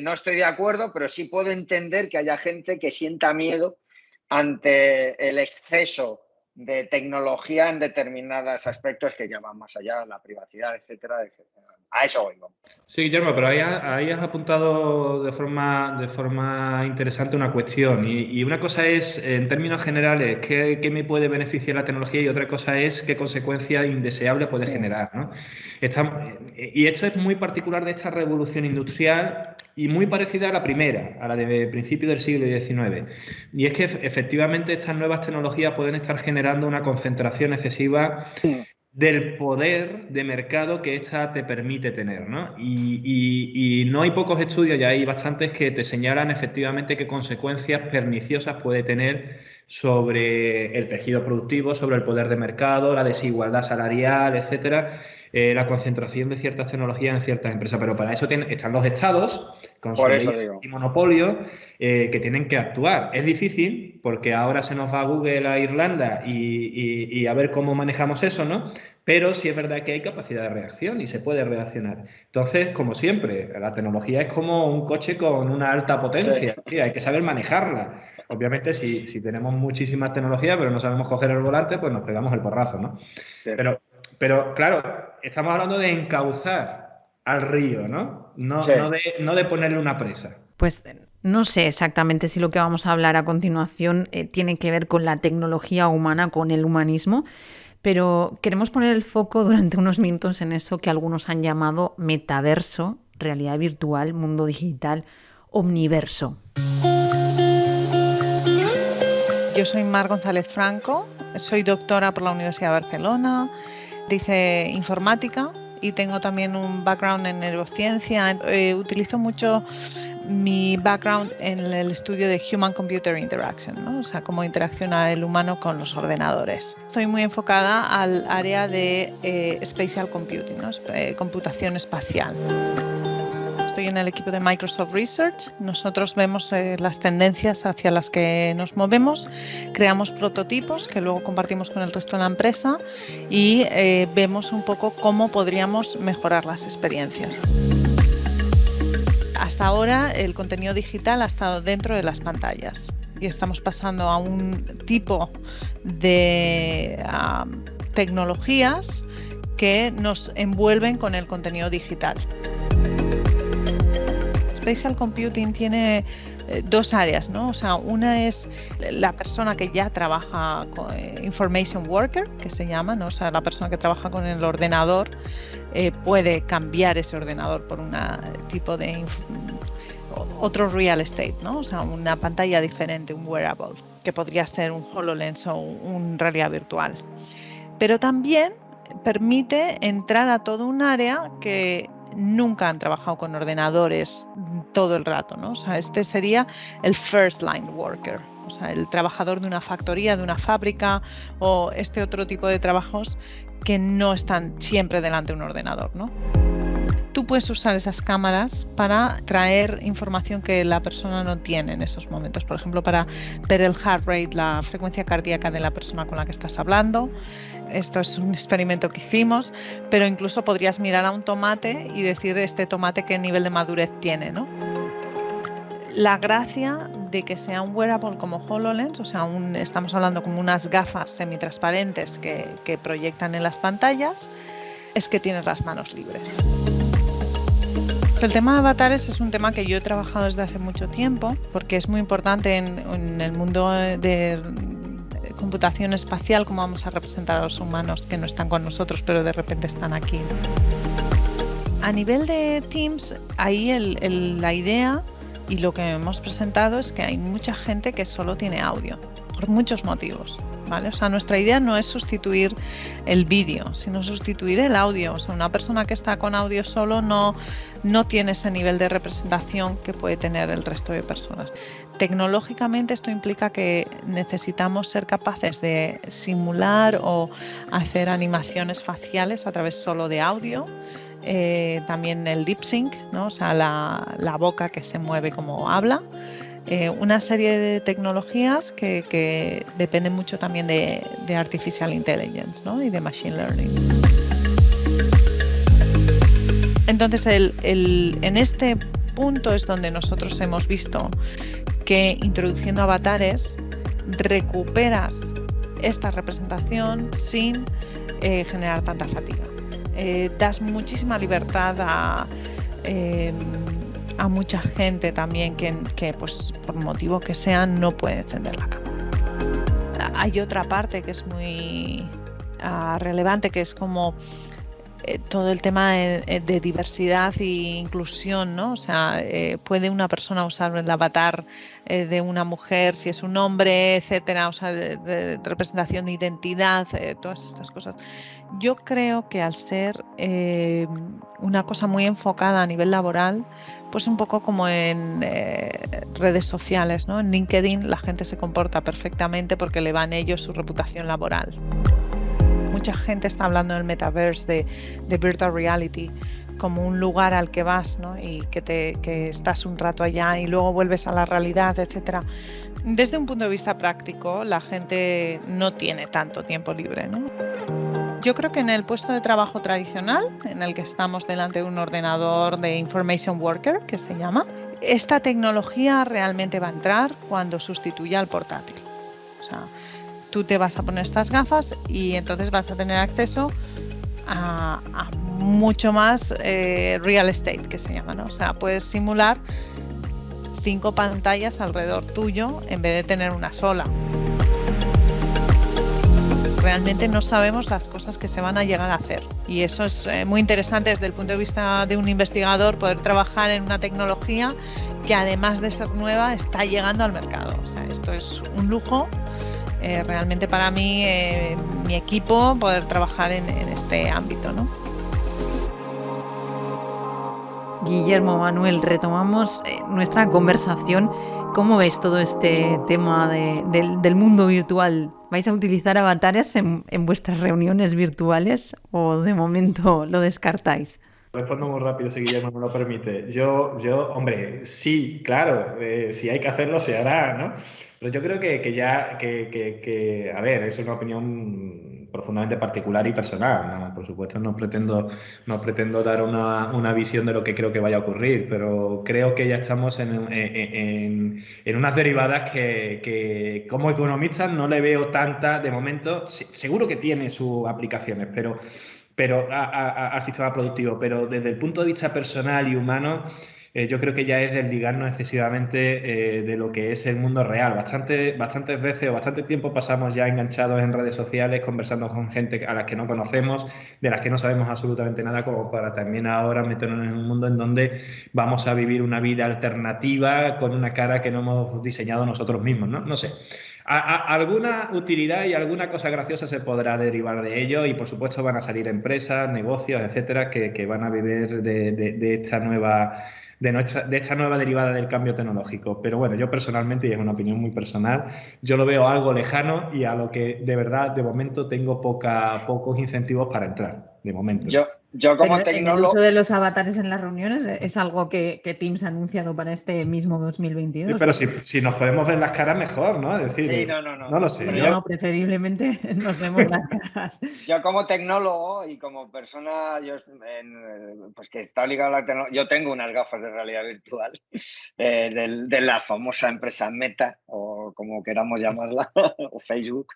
No estoy de acuerdo, pero sí puedo entender que haya gente que sienta miedo ante el exceso de tecnología en determinados aspectos que ya van más allá, la privacidad, etcétera, etcétera. A eso oigo. Sí, Guillermo, pero ahí has apuntado de forma interesante una cuestión. Y una cosa es, en términos generales, qué me puede beneficiar la tecnología y otra cosa es qué consecuencia indeseable puede generar, ¿no? Y esto es muy particular de esta revolución industrial y muy parecida a la primera, a la de principios del siglo XIX. Y es que efectivamente estas nuevas tecnologías pueden estar generando una concentración excesiva del poder de mercado que ésta te permite tener, ¿no? Y no hay pocos estudios, ya hay bastantes que te señalan efectivamente qué consecuencias perniciosas puede tener sobre el tejido productivo, sobre el poder de mercado, la desigualdad salarial, etcétera, la concentración de ciertas tecnologías en ciertas empresas. Pero para eso están los estados con sus leyes y monopolios que tienen que actuar. Es difícil porque ahora se nos va a Google a Irlanda y a ver cómo manejamos eso, ¿no? Pero sí es verdad que hay capacidad de reacción y se puede reaccionar. Entonces, como siempre, la tecnología es como un coche con una alta potencia. Sí, hay que saber manejarla. Obviamente, si tenemos muchísima tecnología, pero no sabemos coger el volante, pues nos pegamos el porrazo, ¿no? Sí. Pero claro, estamos hablando de encauzar al río, ¿no? No de ponerle una presa. Pues No sé exactamente si lo que vamos a hablar a continuación tiene que ver con la tecnología humana, con el humanismo, pero queremos poner el foco durante unos minutos en eso que algunos han llamado metaverso, realidad virtual, mundo digital, omniverso. Yo soy Mar González Franco, soy doctora por la Universidad de Barcelona, hice informática y tengo también un background en neurociencia. Utilizo mucho mi background en el estudio de Human-Computer Interaction, ¿no? O sea, cómo interacciona el humano con los ordenadores. Estoy muy enfocada al área de Spatial Computing, ¿no? Computación espacial. Estoy en el equipo de Microsoft Research. Nosotros vemos las tendencias hacia las que nos movemos, creamos prototipos que luego compartimos con el resto de la empresa y vemos un poco cómo podríamos mejorar las experiencias. Hasta ahora el contenido digital ha estado dentro de las pantallas y estamos pasando a un tipo de tecnologías que nos envuelven con el contenido digital. Spatial Computing tiene dos áreas, ¿no? O sea, una es la persona que ya trabaja con Information Worker, que se llama, ¿no? O sea, la persona que trabaja con el ordenador puede cambiar ese ordenador por un tipo de otro real estate, ¿no? O sea, una pantalla diferente, un wearable, que podría ser un HoloLens o un realidad virtual. Pero también permite entrar a todo un área que nunca han trabajado con ordenadores todo el rato, ¿no? O sea, este sería el first line worker, o sea, el trabajador de una factoría, de una fábrica o este otro tipo de trabajos que no están siempre delante de un ordenador, ¿no? Tú puedes usar esas cámaras para traer información que la persona no tiene en esos momentos, por ejemplo, para ver el heart rate, la frecuencia cardíaca de la persona con la que estás hablando. Esto es un experimento que hicimos, pero incluso podrías mirar a un tomate y decir este tomate qué nivel de madurez tiene, ¿no? La gracia de que sea un wearable como HoloLens, o sea, estamos hablando como unas gafas semitransparentes que proyectan en las pantallas, es que tienes las manos libres. El tema de avatares es un tema que yo he trabajado desde hace mucho tiempo, porque es muy importante en el mundo de computación espacial, cómo vamos a representar a los humanos que no están con nosotros, pero de repente están aquí. A nivel de Teams, ahí la idea y lo que hemos presentado es que hay mucha gente que solo tiene audio, por muchos motivos, ¿vale? O sea, nuestra idea no es sustituir el vídeo, sino sustituir el audio. O sea, una persona que está con audio solo no tiene ese nivel de representación que puede tener el resto de personas. Tecnológicamente esto implica que necesitamos ser capaces de simular o hacer animaciones faciales a través solo de audio. También el lip sync, ¿no? O sea, la boca que se mueve como habla. Una serie de tecnologías que dependen mucho también de Artificial Intelligence, ¿no? Y de Machine Learning. Entonces, en este punto es donde nosotros hemos visto que introduciendo avatares recuperas esta representación sin generar tanta fatiga. Das muchísima libertad a mucha gente también que pues, por motivo que sea no puede encender la cámara. Hay otra parte que es muy relevante, que es como todo el tema de diversidad e inclusión, ¿no? O sea, puede una persona usar el avatar de una mujer si es un hombre, etcétera, o sea, de representación de identidad, todas estas cosas. Yo creo que al ser una cosa muy enfocada a nivel laboral, pues un poco como en redes sociales, ¿no? En LinkedIn la gente se comporta perfectamente porque le va en ello su reputación laboral. Mucha gente está hablando del metaverse, de virtual reality, como un lugar al que vas, ¿no? Y que estás un rato allá y luego vuelves a la realidad, etcétera. Desde un punto de vista práctico, la gente no tiene tanto tiempo libre, ¿no? Yo creo que en el puesto de trabajo tradicional, en el que estamos delante de un ordenador de Information Worker, que se llama, esta tecnología realmente va a entrar cuando sustituya al portátil. O sea, tú te vas a poner estas gafas y entonces vas a tener acceso a mucho más real estate, que se llama, ¿no? O sea, puedes simular 5 pantallas alrededor tuyo en vez de tener una sola. Realmente no sabemos las cosas que se van a llegar a hacer y eso es muy interesante desde el punto de vista de un investigador, poder trabajar en una tecnología que además de ser nueva está llegando al mercado. O sea, esto es un lujo realmente para mí, mi equipo, poder trabajar en este ámbito, ¿no? Guillermo, Manuel, retomamos nuestra conversación. ¿Cómo ves todo este tema del mundo virtual? ¿Vais a utilizar avatares en vuestras reuniones virtuales o de momento lo descartáis? Respondo muy rápido si Guillermo me lo permite. Yo, hombre, sí, claro, si hay que hacerlo se hará, ¿no? Pero yo creo que a ver, es una opinión profundamente particular y personal, ¿no? Por supuesto no pretendo dar una visión de lo que creo que vaya a ocurrir, pero creo que ya estamos en unas derivadas que como economista no le veo tanta, de momento, seguro que tiene sus aplicaciones, pero al sistema productivo, pero desde el punto de vista personal y humano, yo creo que ya es desligarnos excesivamente de lo que es el mundo real. Bastantes veces o bastante tiempo pasamos ya enganchados en redes sociales, conversando con gente a la que no conocemos, de las que no sabemos absolutamente nada, como para también ahora meternos en un mundo en donde vamos a vivir una vida alternativa con una cara que no hemos diseñado nosotros mismos, ¿no? No sé. Alguna utilidad y alguna cosa graciosa se podrá derivar de ello y por supuesto van a salir empresas, negocios, etcétera, que van a vivir de esta nueva derivada del cambio tecnológico. Pero bueno, yo personalmente, y es una opinión muy personal, yo lo veo algo lejano y a lo que de verdad de momento tengo pocos incentivos para entrar, de momento. Yo como Pero tecnólogo... el uso de los avatares en las reuniones es algo que Teams ha anunciado para este mismo 2022. Sí, pero si nos podemos ver las caras mejor, ¿no? Es decir, sí, no lo sé. Pero no, preferiblemente nos vemos las caras. Yo como tecnólogo y como persona pues que está ligada a la tecnología, yo tengo unas gafas de realidad virtual de la famosa empresa Meta, o como queramos llamarla, o Facebook.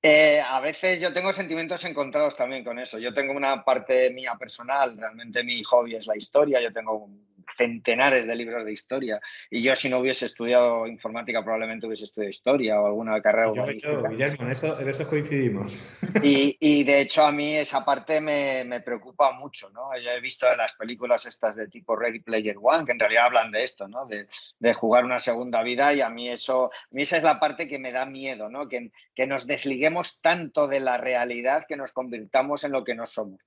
A veces yo tengo sentimientos encontrados también con eso. Yo tengo una parte mía personal, realmente mi hobby es la historia, yo tengo centenares de libros de historia y yo si no hubiese estudiado informática probablemente hubiese estudiado historia o alguna carrera humanística. Guillermo, en eso coincidimos. Y de hecho a mí esa parte me preocupa mucho, ¿no? Yo he visto las películas estas de tipo Ready Player One que en realidad hablan de esto, ¿no? De jugar una segunda vida y a mí esa es la parte que me da miedo, ¿no? Que nos desliguemos tanto de la realidad que nos convirtamos en lo que no somos.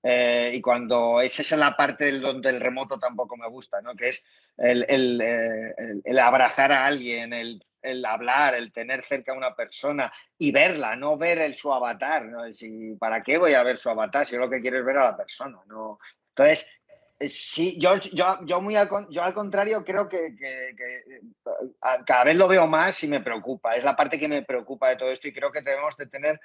Y cuando esa es la parte donde el remoto tampoco me gusta, ¿no? Que es el abrazar a alguien, el hablar, el tener cerca a una persona y verla, no ver su avatar, ¿no? ¿Para qué voy a ver su avatar si yo lo que quiero es ver a la persona, ¿no? Entonces, sí, yo al contrario creo que cada vez lo veo más y me preocupa. Es la parte que me preocupa de todo esto y creo que debemos de tener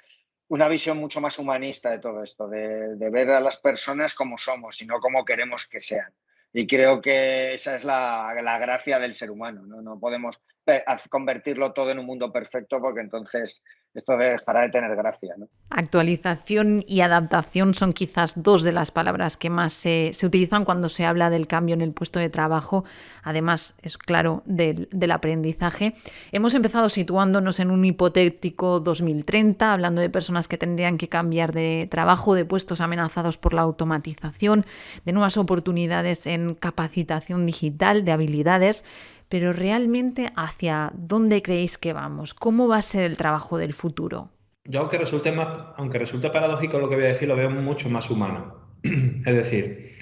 una visión mucho más humanista de todo esto, de ver a las personas como somos y no como queremos que sean. Y creo que esa es la gracia del ser humano, ¿no? No podemos convertirlo todo en un mundo perfecto porque entonces esto dejará de tener gracia, ¿no? Actualización y adaptación son quizás dos de las palabras que más se utilizan cuando se habla del cambio en el puesto de trabajo. Además, es claro, del aprendizaje. Hemos empezado situándonos en un hipotético 2030, hablando de personas que tendrían que cambiar de trabajo, de puestos amenazados por la automatización, de nuevas oportunidades en capacitación digital, de habilidades. Pero realmente, ¿hacia dónde creéis que vamos? ¿Cómo va a ser el trabajo del futuro? Yo, aunque resulte paradójico lo que voy a decir, lo veo mucho más humano. Es decir,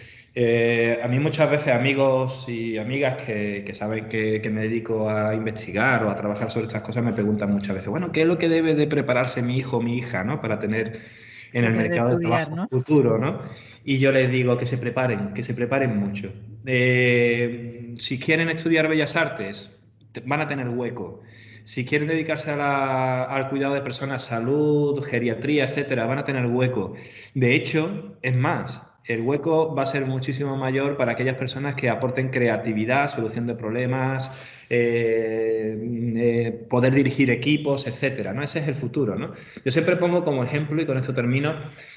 a mí muchas veces amigos y amigas que saben que me dedico a investigar o a trabajar sobre estas cosas me preguntan muchas veces, bueno, ¿qué es lo que debe de prepararse mi hijo o mi hija, ¿no? Para tener en el mercado de trabajo futuro, ¿no? Y yo les digo que se preparen mucho. Si quieren estudiar Bellas Artes, van a tener hueco. Si quieren dedicarse al cuidado de personas, salud, geriatría, etcétera, van a tener hueco. De hecho, es más, El hueco va a ser muchísimo mayor para aquellas personas que aporten creatividad, solución de problemas, poder dirigir equipos, etcétera, ¿no? Ese es el futuro, ¿no? Yo siempre pongo como ejemplo, y con esto termino,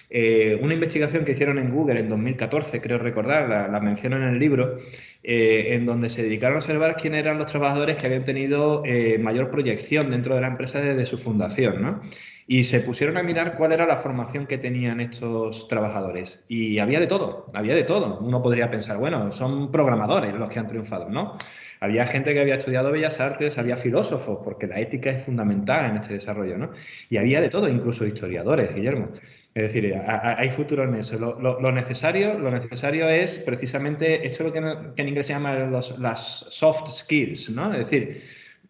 una investigación que hicieron en Google en 2014, creo recordar, la menciono en el libro, en donde se dedicaron a observar quiénes eran los trabajadores que habían tenido mayor proyección dentro de la empresa desde su fundación, ¿no? Y se pusieron a mirar cuál era la formación que tenían estos trabajadores. Y había de todo, había de todo. Uno podría pensar, bueno, son programadores los que han triunfado, ¿no? Había gente que había estudiado Bellas Artes, había filósofos, porque la ética es fundamental en este desarrollo, ¿no? Y había de todo, incluso historiadores, Guillermo. Es decir, hay futuro en eso. Lo necesario es precisamente esto lo que en inglés se llama las soft skills, ¿no? Es decir,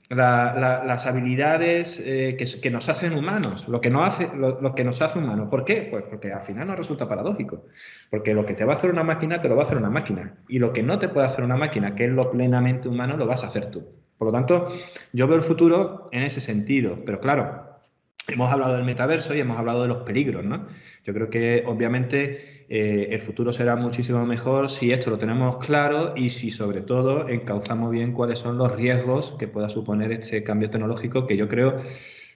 las habilidades que nos hacen humanos, lo que nos hace humanos. ¿Por qué? Pues porque al final nos resulta paradójico. Porque lo que te va a hacer una máquina, te lo va a hacer una máquina. Y lo que no te puede hacer una máquina, que es lo plenamente humano, lo vas a hacer tú. Por lo tanto, yo veo el futuro en ese sentido. Pero claro, hemos hablado del metaverso y hemos hablado de los peligros, ¿no? Yo creo que obviamente el futuro será muchísimo mejor si esto lo tenemos claro y si sobre todo encauzamos bien cuáles son los riesgos que pueda suponer este cambio tecnológico, que yo creo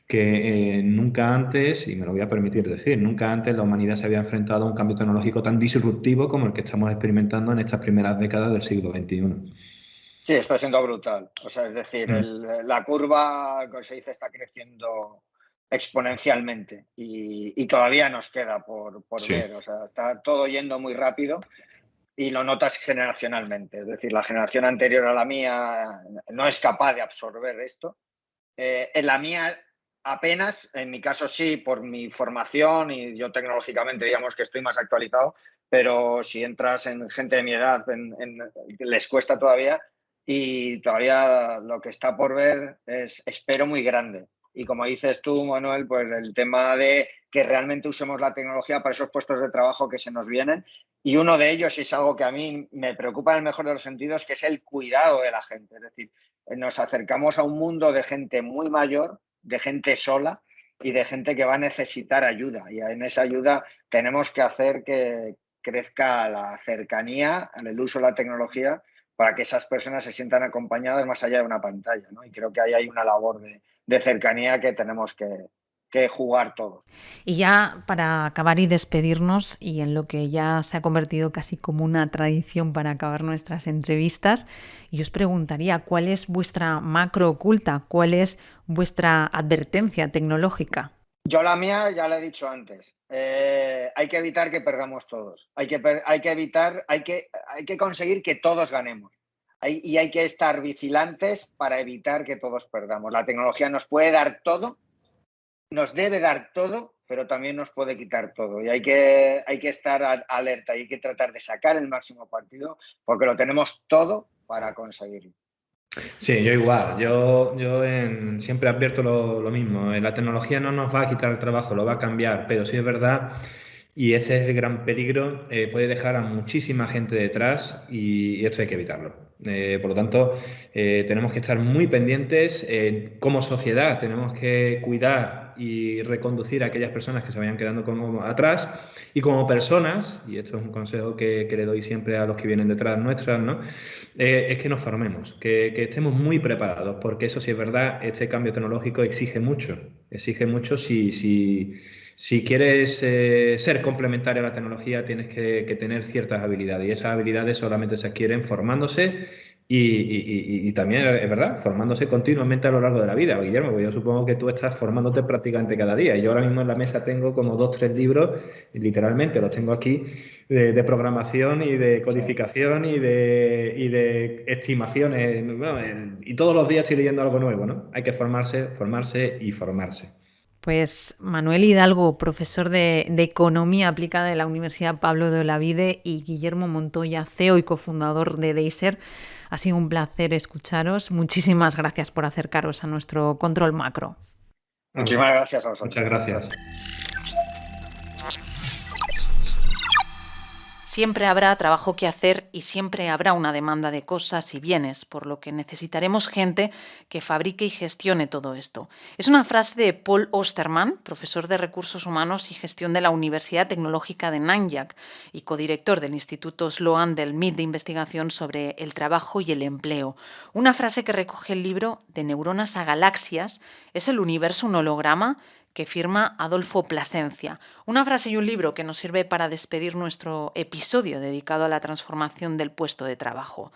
que nunca antes, y me lo voy a permitir decir, nunca antes la humanidad se había enfrentado a un cambio tecnológico tan disruptivo como el que estamos experimentando en estas primeras décadas del siglo XXI. Sí, está siendo brutal. O sea, es decir, la curva, como se dice, está creciendo exponencialmente y todavía nos queda por ver. O sea, está todo yendo muy rápido y lo notas generacionalmente. Es decir, la generación anterior a la mía no es capaz de absorber esto. En la mía apenas, en mi caso sí, por mi formación y yo tecnológicamente digamos que estoy más actualizado, pero si entras en gente de mi edad les cuesta todavía y todavía lo que está por ver es, espero, muy grande. Y como dices tú, Manuel, pues el tema de que realmente usemos la tecnología para esos puestos de trabajo que se nos vienen. Y uno de ellos, y es algo que a mí me preocupa en el mejor de los sentidos, que es el cuidado de la gente. Es decir, nos acercamos a un mundo de gente muy mayor, de gente sola y de gente que va a necesitar ayuda. Y en esa ayuda tenemos que hacer que crezca la cercanía, el uso de la tecnología, para que esas personas se sientan acompañadas más allá de una pantalla, ¿no? Y creo que ahí hay una labor de cercanía que tenemos que jugar todos. Y ya para acabar y despedirnos, y en lo que ya se ha convertido casi como una tradición para acabar nuestras entrevistas, yo os preguntaría, ¿cuál es vuestra macro oculta? ¿Cuál es vuestra advertencia tecnológica? Yo la mía ya la he dicho antes. Hay que evitar que perdamos todos. Hay que conseguir que todos ganemos. Y hay que estar vigilantes para evitar que todos perdamos. La tecnología nos puede dar todo, nos debe dar todo, pero también nos puede quitar todo. Y hay que estar alerta y hay que tratar de sacar el máximo partido porque lo tenemos todo para conseguirlo. Sí, yo igual. Yo siempre advierto lo mismo. La tecnología no nos va a quitar el trabajo, lo va a cambiar, pero sí es verdad, y ese es el gran peligro, puede dejar a muchísima gente detrás y esto hay que evitarlo. Por lo tanto, tenemos que estar muy pendientes. Como sociedad tenemos que cuidar y reconducir a aquellas personas que se vayan quedando como atrás, y como personas, y esto es un consejo que le doy siempre a los que vienen detrás nuestras, ¿no? Es que nos formemos, que estemos muy preparados, porque eso sí es verdad, este cambio tecnológico exige mucho si quieres ser complementario a la tecnología, tienes que tener ciertas habilidades, y esas habilidades solamente se adquieren formándose y también, es verdad, formándose continuamente a lo largo de la vida. Guillermo, pues yo supongo que tú estás formándote prácticamente cada día. Yo ahora mismo en la mesa tengo como 2 o 3 libros, literalmente los tengo aquí, de programación y de codificación y de estimaciones, bueno, y todos los días estoy leyendo algo nuevo, ¿no? Hay que formarse y formarse. Pues Manuel Hidalgo, profesor de Economía Aplicada de la Universidad Pablo de Olavide, y Guillermo Montoya, CEO y cofundador de Deiser, ha sido un placer escucharos. Muchísimas gracias por acercaros a nuestro control macro. Muchísimas gracias a vosotros. Muchas gracias. Siempre habrá trabajo que hacer y siempre habrá una demanda de cosas y bienes, por lo que necesitaremos gente que fabrique y gestione todo esto. Es una frase de Paul Osterman, profesor de Recursos Humanos y Gestión de la Universidad Tecnológica de Nanyang y codirector del Instituto Sloan del MIT de investigación sobre el trabajo y el empleo. Una frase que recoge el libro De neuronas a galaxias, ¿es el universo un holograma?, que firma Adolfo Plasencia. Una frase y un libro que nos sirve para despedir nuestro episodio dedicado a la transformación del puesto de trabajo.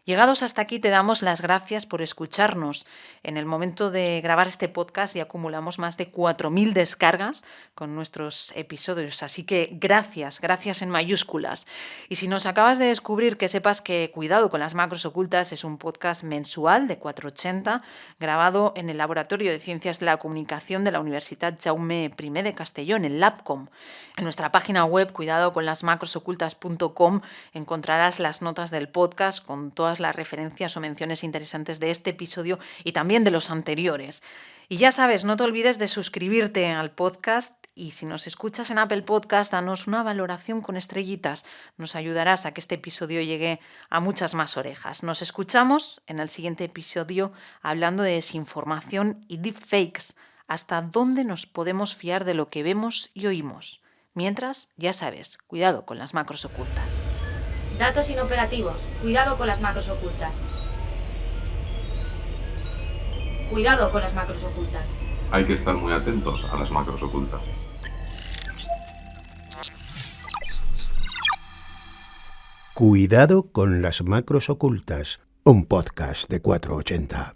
Llegados hasta aquí, te damos las gracias por escucharnos. En el momento de grabar este podcast ya acumulamos más de 4.000 descargas con nuestros episodios, así que gracias en mayúsculas. Y si nos acabas de descubrir, que sepas que Cuidado con las macros ocultas es un podcast mensual de 480, grabado en el Laboratorio de Ciencias de la Comunicación de la Universidad Jaume I de Castellón, en LabCom. En nuestra página web, cuidadoconlasmacrosocultas.com, encontrarás las notas del podcast con todas las referencias o menciones interesantes de este episodio y también de los anteriores. Y ya sabes, no te olvides de suscribirte al podcast y si nos escuchas en Apple Podcast, danos una valoración con estrellitas. Nos ayudarás a que este episodio llegue a muchas más orejas. Nos escuchamos en el siguiente episodio hablando de desinformación y deepfakes. ¿Hasta dónde nos podemos fiar de lo que vemos y oímos? Mientras, ya sabes, cuidado con las macros ocultas. Datos inoperativos. Cuidado con las macros ocultas. Cuidado con las macros ocultas. Hay que estar muy atentos a las macros ocultas. Cuidado con las macros ocultas, un podcast de 480.